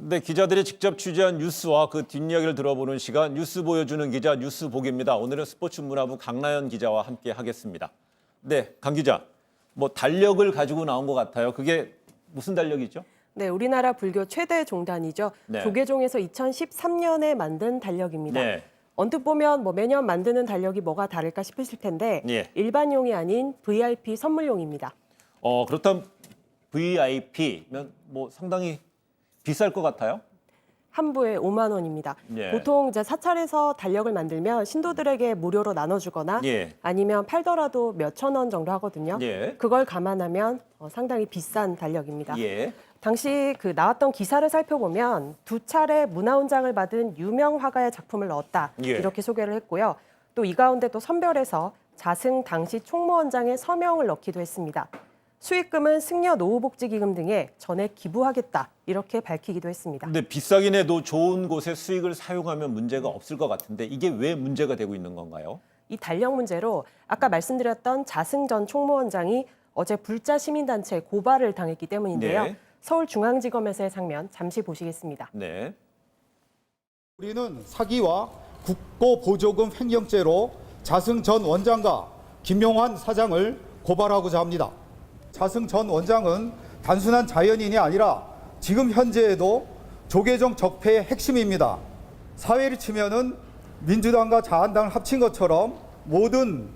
네, 기자들이 직접 취재한 뉴스와 그 뒷이야기를 들어보는 시간 뉴스 보여주는 기자 뉴스 보기입니다. 오늘은 스포츠문화부 강나연 기자와 함께 하겠습니다. 네, 강 기자, 뭐 달력을 가지고 나온 것 같아요. 그게 무슨 달력이죠? 네, 우리나라 불교 최대 종단이죠. 네. 조계종에서 2013년에 만든 달력입니다. 네. 언뜻 보면 매년 만드는 달력이 뭐가 다를까 싶으실 텐데 예. 일반용이 아닌 VIP 선물용입니다. 그렇다면 VIP면 뭐 상당히 비쌀 것 같아요. 한 부에 5만 원입니다. 예. 보통 이제 사찰에서 달력을 만들면 신도들에게 무료로 나눠주거나 예. 아니면 팔더라도 몇천 원 정도 하거든요. 예. 그걸 감안하면 상당히 비싼 달력입니다. 예. 당시 나왔던 기사를 살펴보면 2차례 문화훈장을 받은 유명 화가의 작품을 넣었다. 예. 이렇게 소개를 했고요. 또 이 가운데 또 선별해서 자승 당시 총무원장의 서명을 넣기도 했습니다. 수익금은 승려 노후복지기금 등에 전액 기부하겠다. 이렇게 밝히기도 했습니다. 근데 비싸긴 해도 좋은 곳에 수익을 사용하면 문제가 없을 것 같은데 이게 왜 문제가 되고 있는 건가요? 이 달력 문제로 아까 말씀드렸던 자승 전 총무원장이 어제 불자 시민단체에 고발을 당했기 때문인데요. 네. 서울중앙지검에서의 장면 잠시 보시겠습니다. 네. 우리는 사기와 국고보조금 횡령죄로 자승 전 원장과 김용환 사장을 고발하고자 합니다. 자승 전 원장은 단순한 자연인이 아니라 지금 현재에도 조계종 적폐의 핵심입니다. 사회를 치면은 민주당과 자한당을 합친 것처럼 모든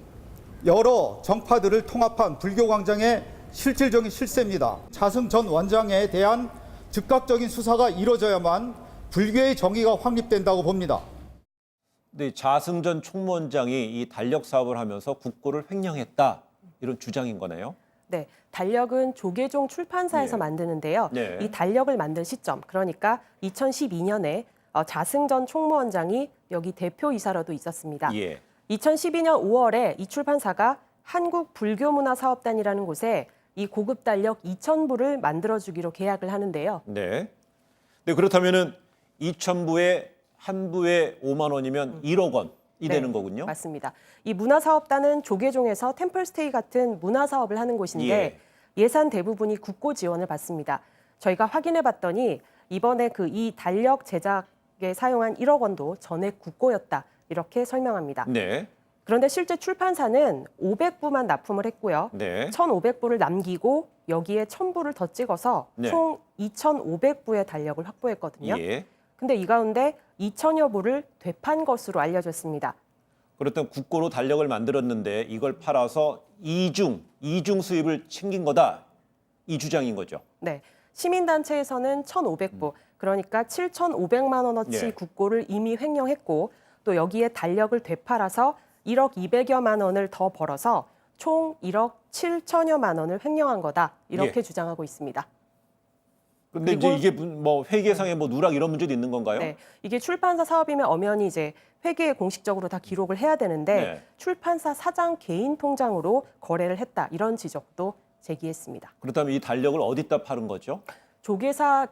여러 정파들을 통합한 불교광장의 실질적인 실세입니다. 자승 전 원장에 대한 즉각적인 수사가 이루어져야만 불교의 정의가 확립된다고 봅니다. 네, 자승 전 총무원장이 이 달력 사업을 하면서 국고를 횡령했다 이런 주장인 거네요. 네, 달력은 조계종 출판사에서 네. 만드는데요. 네. 이 달력을 만든 시점, 그러니까 2012년에 자승 전 총무원장이 여기 대표이사로도 있었습니다. 예. 2012년 5월에 이 출판사가 한국불교문화사업단이라는 곳에 이 고급 달력 2,000부를 만들어주기로 계약을 하는데요. 네. 네, 그렇다면은 2,000부에 한 부에 5만 원이면 1억 원이 되는 거군요. 맞습니다. 이 문화사업단은 조계종에서 템플스테이 같은 문화사업을 하는 곳인데 예산 대부분이 국고 지원을 받습니다. 저희가 확인해 봤더니 이번에 이 달력 제작에 사용한 1억 원도 전액 국고였다. 이렇게 설명합니다. 네. 그런데 실제 출판사는 500부만 납품을 했고요. 네. 1,500부를 남기고 여기에 1,000부를 더 찍어서 네. 총 2,500부의 달력을 확보했거든요. 예. 근데 이 가운데 2,000여 부를 되판 것으로 알려졌습니다. 그렇다면 국고로 달력을 만들었는데 이걸 팔아서 이중 수입을 챙긴 거다. 이 주장인 거죠. 네, 시민단체에서는 1,500부, 그러니까 7,500만 원어치 예. 국고를 이미 횡령했고 또 여기에 달력을 되팔아서 1억 200여만 원을 더 벌어서 총 1억 7천여만 원을 횡령한 거다. 이렇게 예. 주장하고 있습니다. 근데 이제 이게 뭐 회계상의 뭐 누락 이런 문제도 있는 건가요? 네, 이게 출판사 사업이면 엄연히 이제 회계에 공식적으로 다 기록을 해야 되는데 네. 출판사 사장 개인 통장으로 거래를 했다. 이런 지적도 제기했습니다. 그렇다면 이 달력을 어디다 파는 거죠? 조계사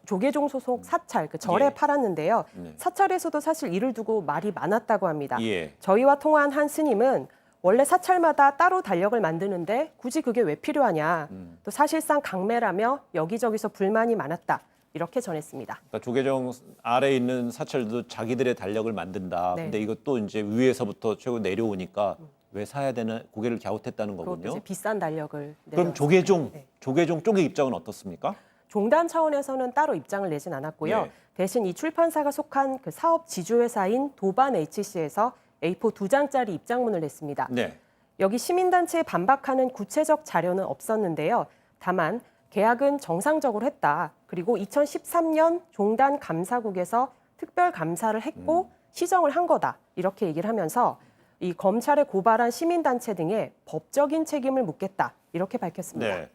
조계종 소속 사찰 절에 예. 팔았는데요. 네. 사찰에서도 사실 이를 두고 말이 많았다고 합니다. 예. 저희와 통화한 한 스님은 원래 사찰마다 따로 달력을 만드는데 굳이 그게 왜 필요하냐. 또 사실상 강매라며 여기저기서 불만이 많았다. 이렇게 전했습니다. 그러니까 조계종 아래에 있는 사찰도 자기들의 달력을 만든다. 네. 근데 이것도 이제 위에서부터 최고 내려오니까 왜 사야 되는 고개를 갸웃했다는 그것도 거군요. 이제 비싼 달력을 그럼 내려왔습니다. 네. 조계종 쪽의 입장은 어떻습니까? 종단 차원에서는 따로 입장을 내진 않았고요. 예. 대신 이 출판사가 속한 사업 지주회사인 도반 HC에서 A4 2장짜리 입장문을 냈습니다. 네. 여기 시민단체에 반박하는 구체적 자료는 없었는데요. 다만 계약은 정상적으로 했다. 그리고 2013년 종단 감사국에서 특별 감사를 했고 시정을 한 거다. 이렇게 얘기를 하면서 이 검찰에 고발한 시민단체 등의 법적인 책임을 묻겠다. 이렇게 밝혔습니다. 네.